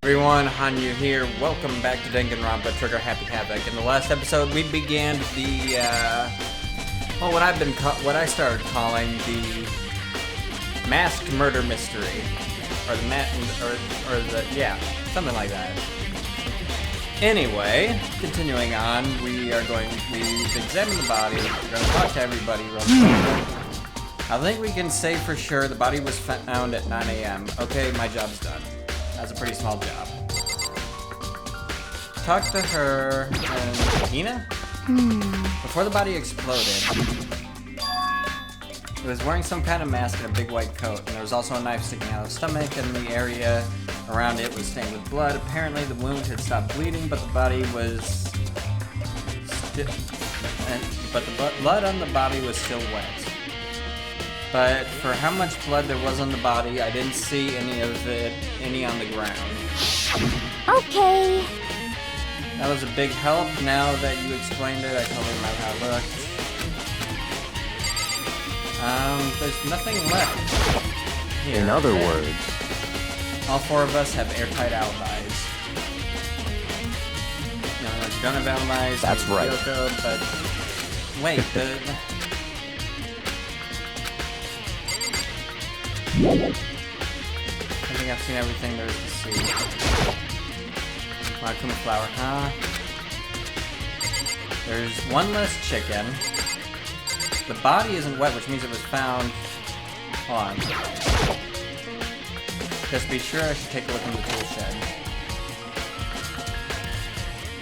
Everyone, Hanyou here. Welcome back to Danganronpa, Trigger Happy Havoc. In the last episode, we began the, what I started calling the masked murder mystery, or something like that. Anyway, continuing on, we've examined the body. We're going to talk to everybody real quick. I think we can say for sure the body was found at 9 a.m. Okay, my job's done. That's a pretty small job. Talk to her and Ina? Before the body exploded, it was wearing some kind of mask and a big white coat, and there was also a knife sticking out of the stomach, and the area around it was stained with blood. Apparently the wound had stopped bleeding, but the body was but the blood on the body was still wet. But for how much blood there was on the body, I didn't see any on the ground. Okay. That was a big help. Now that you explained it, I totally remember how it looked. There's nothing left here. In other words, all four of us have airtight alibis. No, we don't have alibis. That's right. Kyoko, but wait, I think I've seen everything there is to see. Makuma flower, huh? There's one less chicken. The body isn't wet, which means it was found... Hold on. Just be sure I should take a look in the tool shed.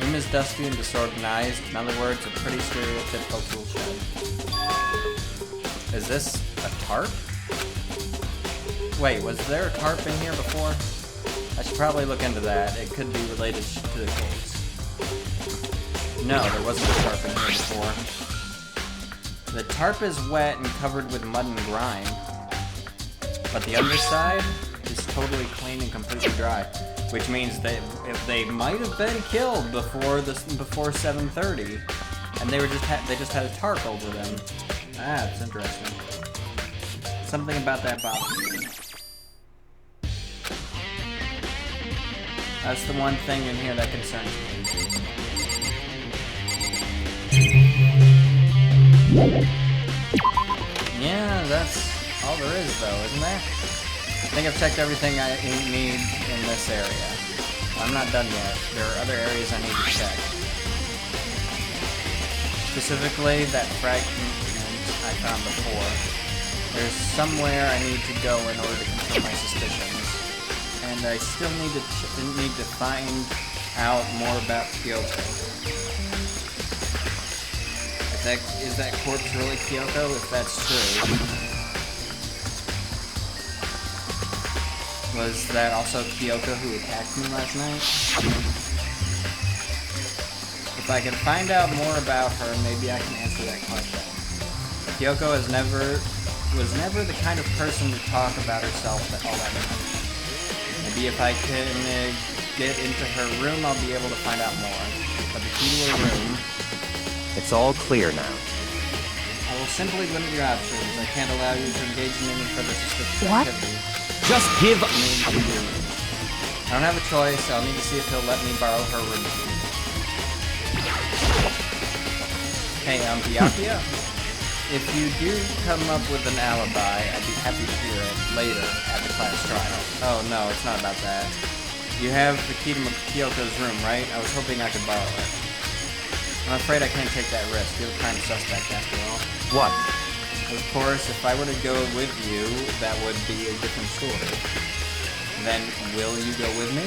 Room is dusty and disorganized. In other words, a pretty stereotypical tool shed. Is this a tarp? Wait, was there a tarp in here before? I should probably look into that. It could be related to the case. No, there wasn't a tarp in here before. The tarp is wet and covered with mud and grime. But the underside is totally clean and completely dry. Which means that if they might have been killed before 7:30, and they just had a tarp over them. Ah, it's interesting. Something about that bothers me. That's the one thing in here that concerns me. Yeah, that's all there is, though, isn't there? I think I've checked everything I need in this area. I'm not done yet. There are other areas I need to check. Specifically, that fragment I found before. There's somewhere I need to go in order to confirm my suspicions. And I still need to find out more about Kyoko. Is that corpse really Kyoko? If that's true, was that also Kyoko who attacked me last night? If I can find out more about her, maybe I can answer that question. Kyoko was never the kind of person to talk about herself all that much. Maybe if I can get into her room, I'll be able to find out more. But the key to her room... It's all clear now. I will simply limit your options. I can't allow you to engage in any further suspicious What? activity. Just give I don't have a choice. I'll need to see if he'll let me borrow her room key. Hey, Byakuya? If you do come up with an alibi, I'd be happy to hear it later at the class trial. Oh no, it's not about that. You have the key to Kyoko's room, right? I was hoping I could borrow it. I'm afraid I can't take that risk. You're a prime suspect after all. What? Of course, if I were to go with you, that would be a different story. Then, will you go with me?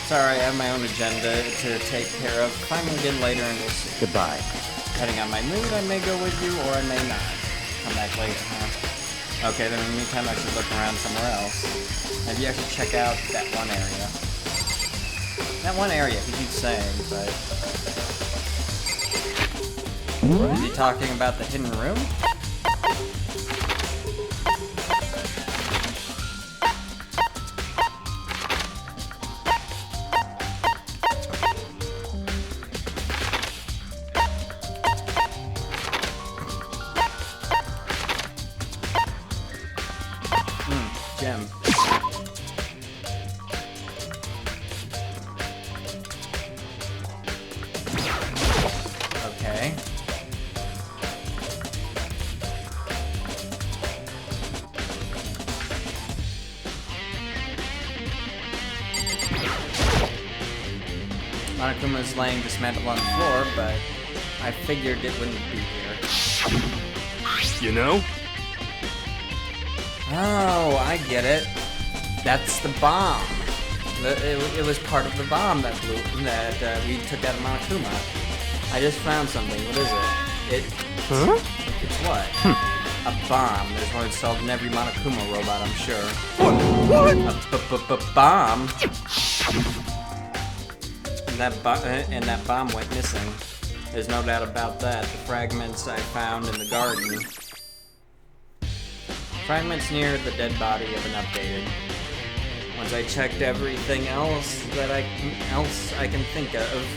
Sorry, I have my own agenda to take care of. Find me again later and we'll see. Goodbye. Depending on my mood, I may go with you, or I may not. Come back later, huh? Okay, then in the meantime, I should look around somewhere else. Maybe I should check out that one area. That one area, he keeps saying, but... Is he talking about the hidden room? Gem. Monokuma's laying dismantled on the floor, but I figured it wouldn't be here. You know? Oh, I get it. That's the bomb. It was part of the bomb that blew, that we took out of Monokuma. I just found something. What is it? Huh? It's what? A bomb. There's one installed in every Monokuma robot, I'm sure. What? A bomb? And that bomb went missing. There's no doubt about that. The fragments I found in the garden. Fragments near the dead body of an updated. Once I checked everything else I can think of,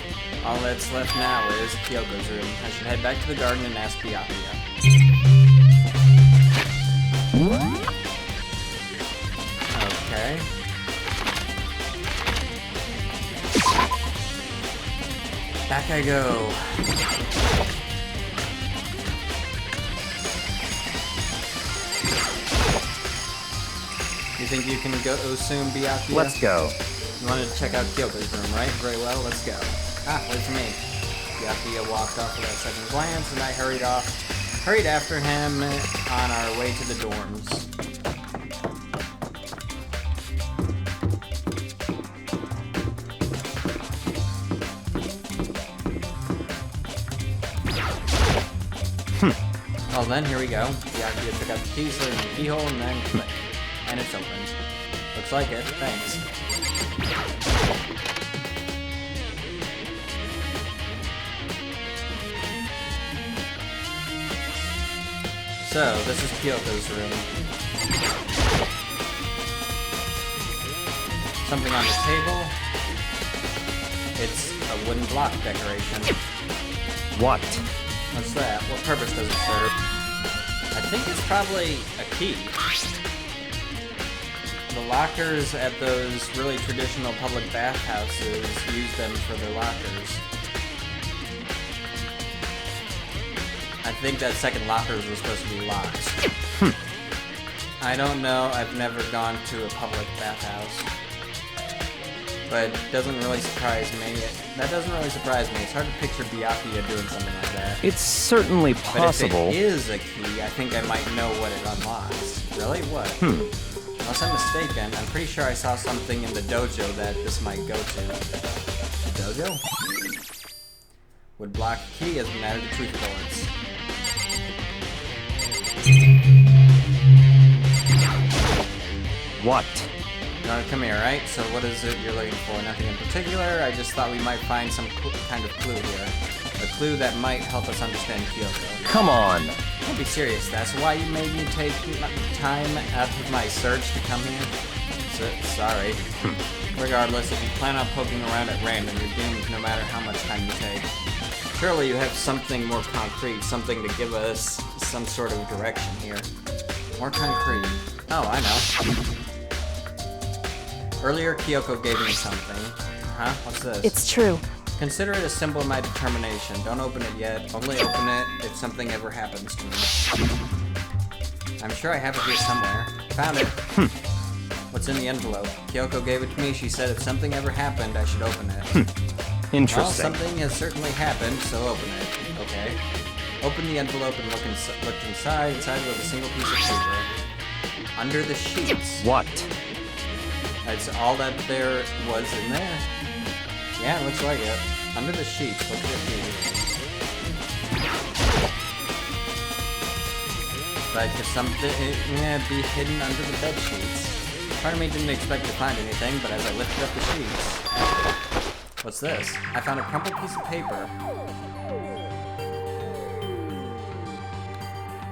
all that's left now is Kyoko's room. I should head back to the garden and ask Byakuya. Okay. Back I go. You think you can go soon, Byakuya? Let's go. You wanted to check out Kyoko's room, right? Very well, let's go. Ah, where's me? Byakuya walked off without a second glance, and I hurried after him on our way to the dorms. Well then, here we go. Byakuya took out the keys, slid in the keyhole, and then click. And it's open. Looks like it, thanks. So, this is Kyoko's room. Something on the table. It's a wooden block decoration. What? What's that? What purpose does it serve? I think it's probably a key. The lockers at those really traditional public bathhouses use them for their lockers. I think that second lockers were supposed to be locked. I don't know, I've never gone to a public bathhouse. But it doesn't really surprise me. That doesn't really surprise me. It's hard to picture Byakuya doing something like that. It's certainly possible. But if it is a key, I think I might know what it unlocks. Really? What? Unless I'm mistaken, I'm pretty sure I saw something in the dojo that this might go to. The dojo? Would block a key has been added to truth bullets. What? Come here, right? So what is it you're looking for? Nothing in particular. I just thought we might find some kind of clue here. A clue that might help us understand Kyoko. Come on. Don't be serious. That's why you made me take time out of my search to come here? Sorry. Regardless, if you plan on poking around at random, you're doomed no matter how much time you take. Surely you have something more concrete, something to give us some sort of direction here. More concrete. Oh, I know. Earlier, Kyoko gave me something. Huh? What's this? It's true. Consider it a symbol of my determination. Don't open it yet. Only open it if something ever happens to me. I'm sure I have it here somewhere. Found it. What's in the envelope? Kyoko gave it to me. She said if something ever happened, I should open it. Interesting. Well, something has certainly happened, so open it. Okay. Open the envelope and look inside. Inside was a single piece of paper. Under the sheets. What? That's all that there was in there. Yeah, it looks like it. Under the sheets, what could it be? But could something be hidden under the bed sheets? Part of me didn't expect to find anything, but as I lifted up the sheets... What's this? I found a crumpled piece of paper.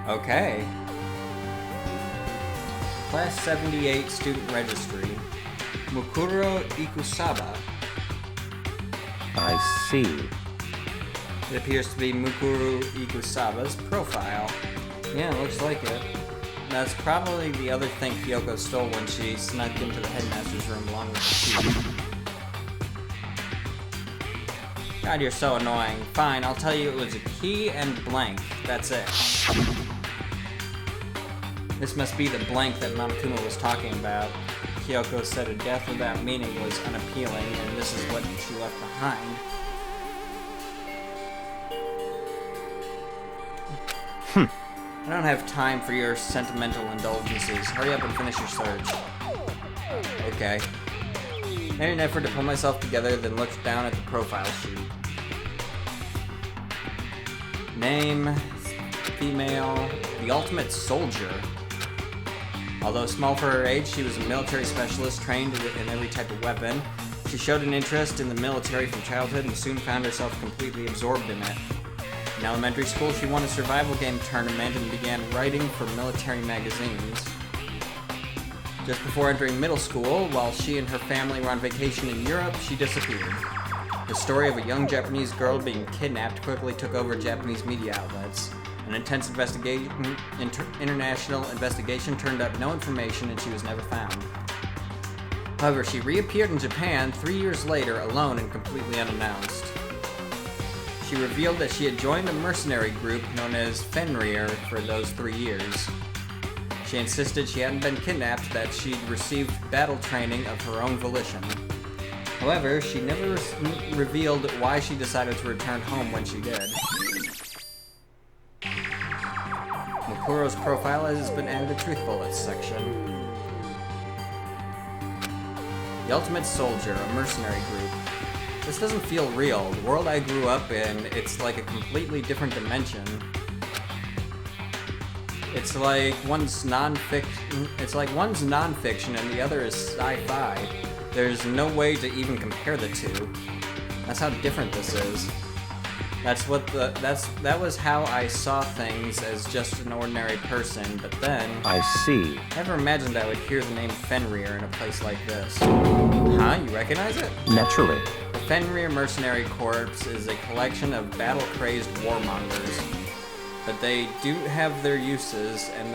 Okay. Class 78 Student Registry. Mukuro Ikusaba. I see. It appears to be Mukuro Ikusaba's profile. Yeah, it looks like it. That's probably the other thing Kyoko stole when she snuck into the headmaster's room along with the key. God, you're so annoying. Fine, I'll tell you it was a key and blank. That's it. This must be the blank that Monokuma was talking about. Kyoko said a death without meaning was unappealing, and this is what she left behind. I don't have time for your sentimental indulgences. Hurry up and finish your search. Okay. Made an effort to pull myself together, then looked down at the profile sheet. Name, female, the ultimate soldier. Although small for her age, she was a military specialist trained in every type of weapon. She showed an interest in the military from childhood and soon found herself completely absorbed in it. In elementary school, she won a survival game tournament and began writing for military magazines. Just before entering middle school, while she and her family were on vacation in Europe, she disappeared. The story of a young Japanese girl being kidnapped quickly took over Japanese media outlets. An intense international investigation turned up no information and she was never found. However, she reappeared in Japan 3 years later, alone and completely unannounced. She revealed that she had joined a mercenary group known as Fenrir for those 3 years. She insisted she hadn't been kidnapped, that she'd received battle training of her own volition. However, she never revealed why she decided to return home when she did. Mukuro's profile has been added to Truth Bullets section. The Ultimate Soldier, a mercenary group. This doesn't feel real. The world I grew up in, it's like a completely different dimension. It's like one's non-fiction and the other is sci-fi. There's no way to even compare the two. That's how different this is. That was how I saw things as just an ordinary person, but then I see. Never imagined I would hear the name Fenrir in a place like this. Huh? You recognize it? Naturally. The Fenrir Mercenary Corps is a collection of battle-crazed warmongers. But they do have their uses, and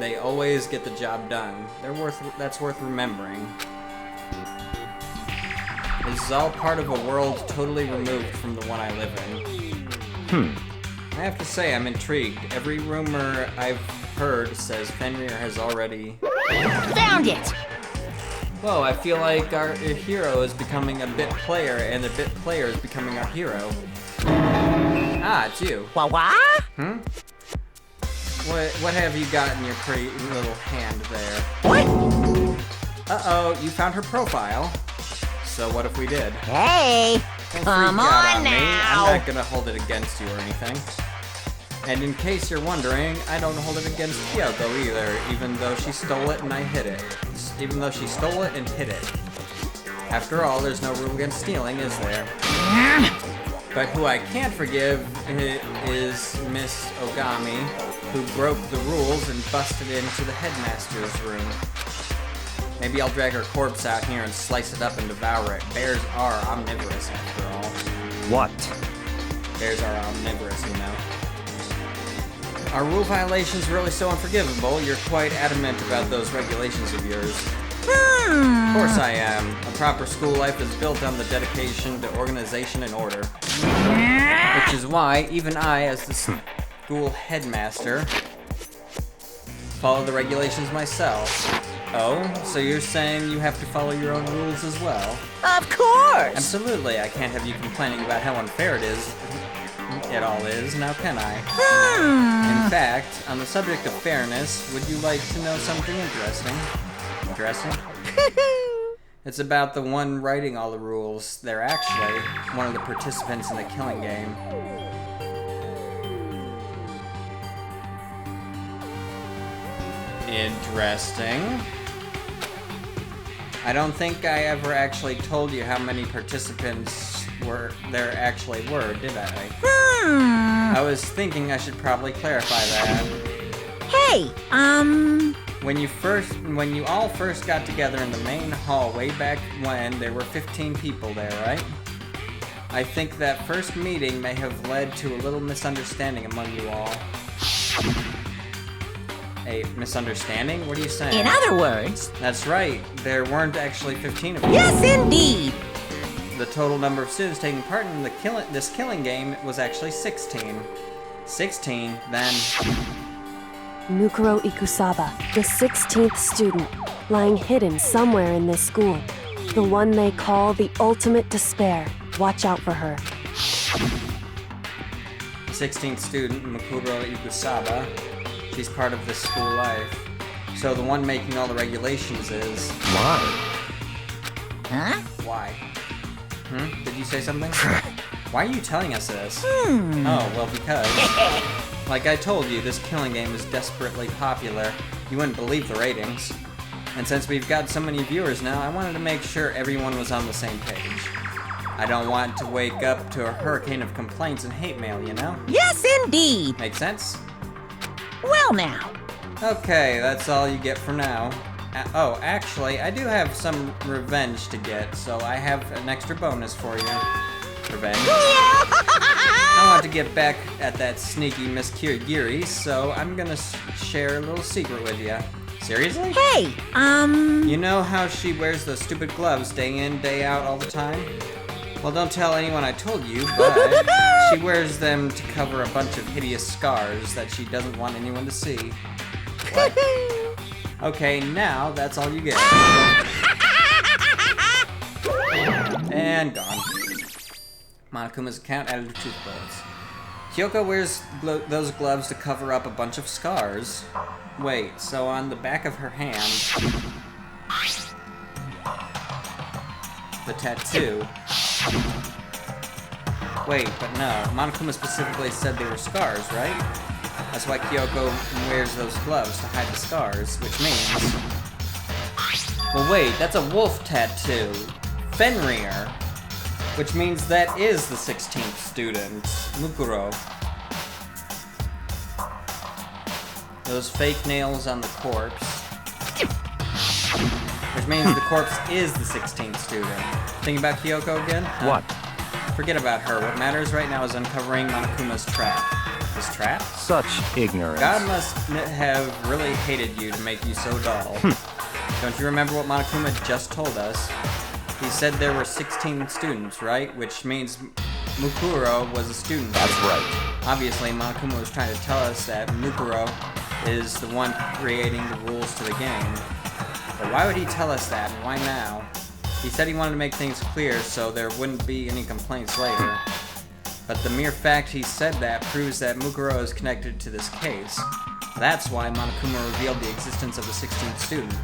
they always get the job done. That's worth remembering. This is all part of a world totally removed from the one I live in. I have to say, I'm intrigued. Every rumor I've heard says Fenrir has already... Found it! Whoa, I feel like our hero is becoming a bit player, and the bit player is becoming our hero. Ah, it's you. What? What have you got in your pretty little hand there? What? Uh-oh, you found her profile. So what if we did? Hey! Don't Come freak out on me. now! I'm not gonna hold it against you or anything. And in case you're wondering, I don't hold it against Kyoko either, even though she stole it and I hid it. Even though she stole it and hid it. After all, there's no rule against stealing, is there? But who I can't forgive is Miss Ogami, who broke the rules and busted into the headmaster's room. Maybe I'll drag her corpse out here and slice it up and devour it. Bears are omnivorous, after all. What? Bears are omnivorous, you know. Are rule violations really so unforgivable? You're quite adamant about those regulations of yours. Of course I am. A proper school life is built on the dedication to organization and order. Which is why, even I, as the school headmaster, follow the regulations myself. Oh, so you're saying you have to follow your own rules as well? Of course! Absolutely. I can't have you complaining about how unfair it all is, now can I? In fact, on the subject of fairness, would you like to know something interesting? Interesting? It's about the one writing all the rules. They're actually one of the participants in the killing game. Interesting. I don't think I ever actually told you how many participants there actually were, did I? I was thinking I should probably clarify that. Hey, When you all first got together in the main hall way back when, there were 15 people there, right? I think that first meeting may have led to a little misunderstanding among you all. A misunderstanding? What are you saying? in other words, That's right. There weren't actually 15 of you. yes indeed! The total number of students taking part in this killing game was actually 16. 16, then... Mukuro Ikusaba, the 16th student, lying hidden somewhere in this school. The one they call the ultimate despair. Watch out for her. 16th student, Mukuro Ikusaba. She's part of this school life. So the one making all the regulations is... Why? Huh? Why? Did you say something? Why are you telling us this? Oh, well, because... Like I told you, this killing game is desperately popular. You wouldn't believe the ratings. And since we've got so many viewers now, I wanted to make sure everyone was on the same page. I don't want to wake up to a hurricane of complaints and hate mail, you know? Yes, indeed. Make sense? Well now. Okay, that's all you get for now. Oh, actually, I do have some revenge to get, so I have an extra bonus for you. Revenge. I want to get back at that sneaky Miss Kirigiri, so I'm gonna share a little secret with you. Seriously? Hey, You know how she wears those stupid gloves day in, day out all the time? Well, don't tell anyone I told you, but she wears them to cover a bunch of hideous scars that she doesn't want anyone to see. What? Okay, now that's all you get. And gone. Monokuma's account added to 2 bullets. Kyoko wears those gloves to cover up a bunch of scars. Wait, so on the back of her hand, the tattoo. Wait, but no, Monokuma specifically said they were scars, right? That's why Kyoko wears those gloves to hide the scars, which means... Well wait, that's a wolf tattoo. Fenrir. Which means that is the 16th student, Mukuro. Those fake nails on the corpse. Which means the corpse is the 16th student. Thinking about Kyoko again? What? Forget about her. What matters right now is uncovering Monokuma's trap. His trap? Such ignorance. God must have really hated you to make you so dull. Don't you remember what Monokuma just told us? He said there were 16 students, right? Which means Mukuro was a student. That's right. Obviously, Monokuma was trying to tell us that Mukuro is the one creating the rules to the game. But why would he tell us that, and why now? He said he wanted to make things clear so there wouldn't be any complaints later. But the mere fact he said that proves that Mukuro is connected to this case. That's why Monokuma revealed the existence of the 16th student.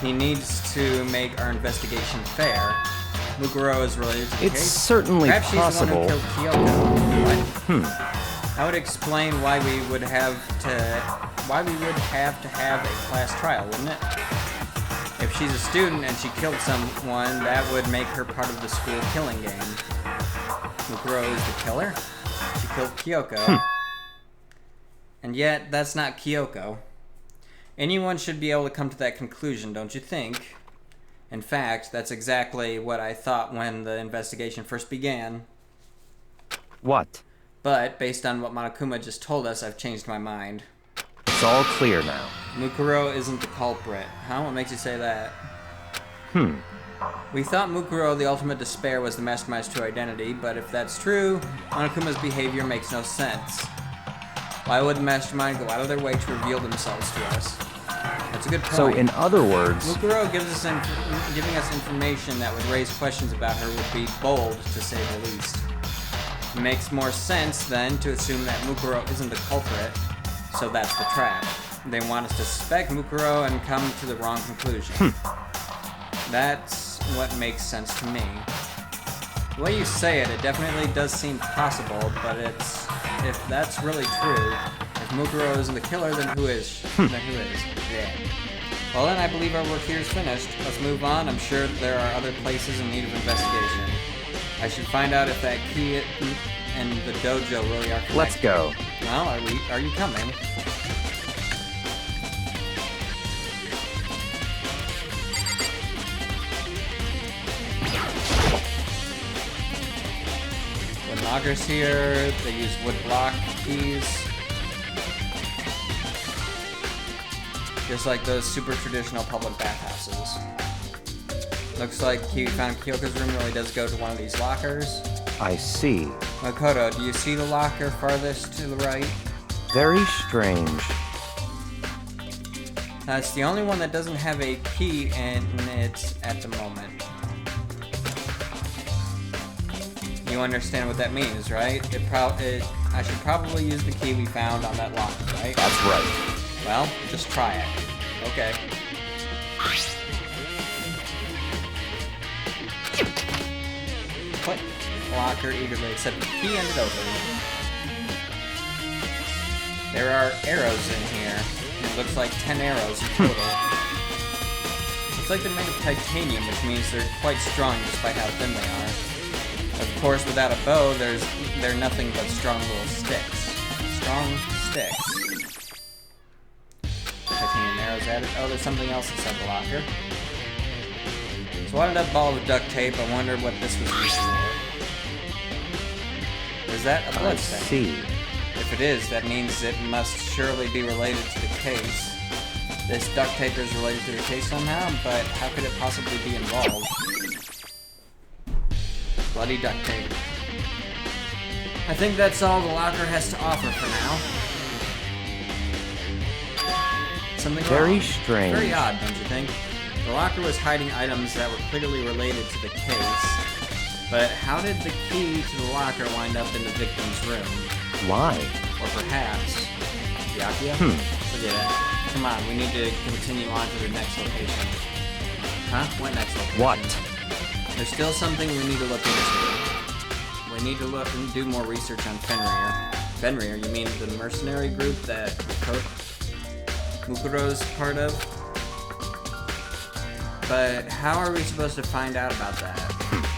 He needs to make our investigation fair. Mukuro is related to the case. It's certainly Perhaps possible. she's the one who killed Kyoko. What? That would explain why we would have to have a class trial, wouldn't it? If she's a student and she killed someone, that would make her part of the school killing game. Mukuro is the killer? She killed Kyoko. And yet, that's not Kyoko. Anyone should be able to come to that conclusion, don't you think? In fact, that's exactly what I thought when the investigation first began. What? But, based on what Monokuma just told us, I've changed my mind. It's all clear now. Mukuro isn't the culprit. Huh? What makes you say that? We thought Mukuro, the ultimate despair, was the mastermind's true identity, but if that's true, Monokuma's behavior makes no sense. Why would the mastermind go out of their way to reveal themselves to us? That's a good point. So, in other words... Mukuro giving us information that would raise questions about her would be bold, to say the least. It makes more sense, then, to assume that Mukuro isn't the culprit, so that's the trap. They want us to suspect Mukuro and come to the wrong conclusion. That's what makes sense to me. The way you say it, it definitely does seem possible, but if that's really true, if Mukuro isn't the killer, then who is? Yeah. Well then, I believe our work here is finished. Let's move on. I'm sure there are other places in need of investigation. I should find out if that key and the dojo really are connected. Let's go. Well, are you coming? Wood lockers here. They use wood block keys. Just like those super traditional public bathhouses. Looks like we found Kyoko's room really does go to one of these lockers. I see. Makoto, do you see the locker farthest to the right? Very strange. It's the only one that doesn't have a key in it at the moment. You understand what that means, right? I should probably use the key we found on that locker, right? That's right. Well, just try it. Okay. Click. Locker eagerly accepted the key and it opened. There are arrows in here. It looks like 10 arrows in total. Looks like they're made of titanium, which means they're quite strong despite how thin they are. Of course, without a bow, they're nothing but strong little sticks. Strong sticks. Titanium arrows added. Oh, there's something else inside the locker. Swatted up ball with duct tape. I wonder what this was used for. Is that a blood stain? See. If it is, that means it must surely be related to the case. This duct tape is related to the case somehow, but how could it possibly be involved? Bloody duct tape. I think that's all the locker has to offer for now. Something Very wrong. strange. Very odd, don't you think? The locker was hiding items that were clearly related to the case, but how did the key to the locker wind up in the victim's room? Why? Or perhaps... Yakuya? Forget it. Come on, we need to continue on to the next location. Huh? What next location? What? There's still something we need to look into. We need to look and do more research on Fenrir. Fenrir? You mean the mercenary group that Mukuro's part of? But how are we supposed to find out about that?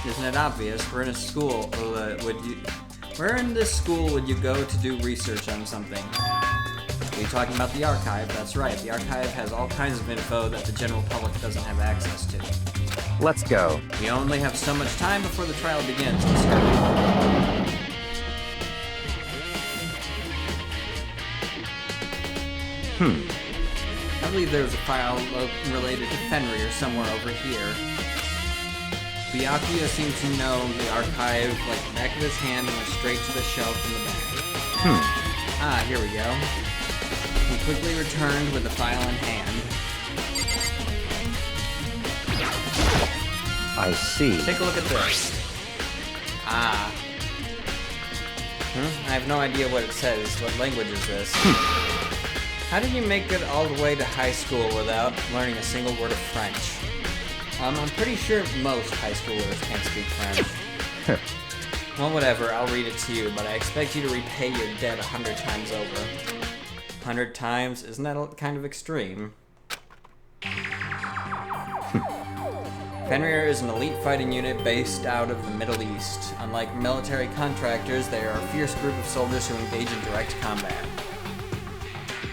Isn't it obvious? We're in a school. Where in this school would you go to do research on something? Are you talking about the archive? That's right. The archive has all kinds of info that the general public doesn't have access to. Let's go. We only have so much time before the trial begins. I believe there's a file related to Fenrir somewhere over here. Byakuya seemed to know the archive like the back of his hand and went straight to the shelf in the back. Ah, here we go. He quickly returned with the file in hand. I see. Take a look at this. Ah. I have no idea what it says. What language is this? How did you make it all the way to high school without learning a single word of French? I'm pretty sure most high schoolers can't speak French. Well, whatever, I'll read it to you, but I expect you to repay your debt 100 times over. 100 times? Isn't that kind of extreme? Fenrir is an elite fighting unit based out of the Middle East. Unlike military contractors, they are a fierce group of soldiers who engage in direct combat.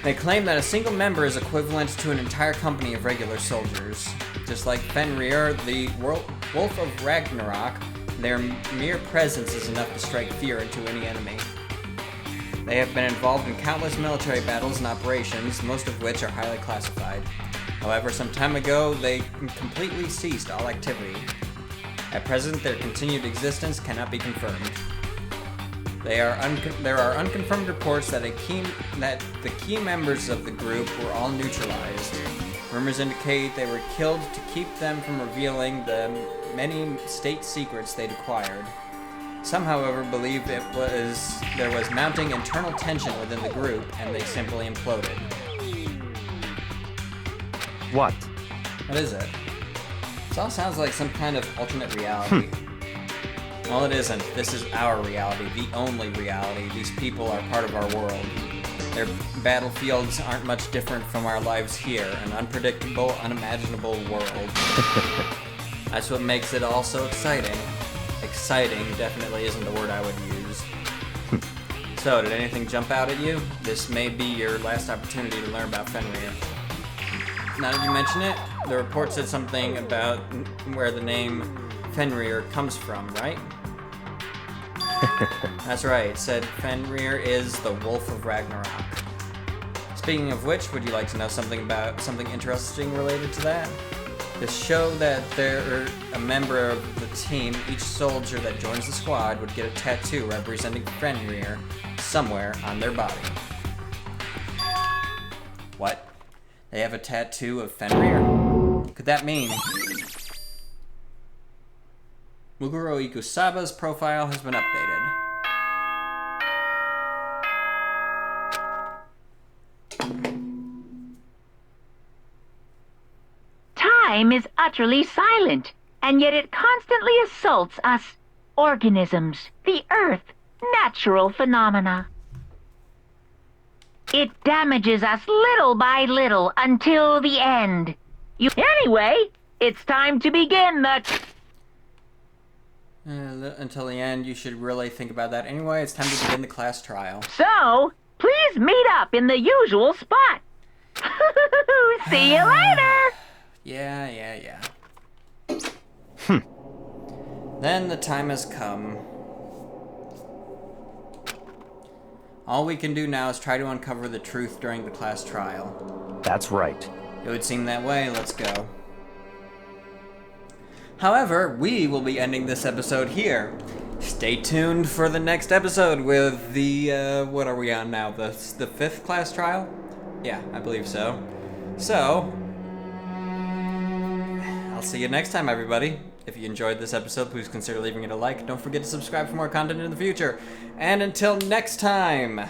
They claim that a single member is equivalent to an entire company of regular soldiers. Just like Fenrir, the Wolf of Ragnarok, their mere presence is enough to strike fear into any enemy. They have been involved in countless military battles and operations, most of which are highly classified. However, some time ago, they completely ceased all activity. At present, their continued existence cannot be confirmed. There are unconfirmed reports that the key members of the group were all neutralized. Rumors indicate they were killed to keep them from revealing the many state secrets they'd acquired. Some, however, believe there was mounting internal tension within the group, and they simply imploded. What? What is it? This all sounds like some kind of alternate reality. Well, it isn't. This is our reality, the only reality. These people are part of our world. Their battlefields aren't much different from our lives here, an unpredictable, unimaginable world. That's what makes it all so exciting. Exciting definitely isn't the word I would use. So, did anything jump out at you? This may be your last opportunity to learn about Fenrir. Now that you mention it, the report said something about where the name Fenrir comes from, right? That's right, it said Fenrir is the Wolf of Ragnarok. Speaking of which, would you like to know something interesting related to that? To show that they're a member of the team, each soldier that joins the squad would get a tattoo representing Fenrir somewhere on their body. What? They have a tattoo of Fenrir? Could that mean? Muguro Ikusaba's profile has been updated. Time is utterly silent, and yet it constantly assaults us, organisms, the earth, natural phenomena. It damages us little by little until the end. Anyway, it's time to begin the... Until the end, you should really think about that. Anyway, it's time to begin the class trial. So, please meet up in the usual spot. See you later! Yeah. Then the time has come. All we can do now is try to uncover the truth during the class trial. That's right. It would seem that way. Let's go. However, we will be ending this episode here. Stay tuned for the next episode with the, what are we on now? The fifth class trial? Yeah, I believe so. So, I'll see you next time, everybody. If you enjoyed this episode, please consider leaving it a like. Don't forget to subscribe for more content in the future. And until next time,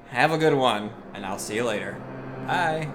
have a good one, and I'll see you later. Bye.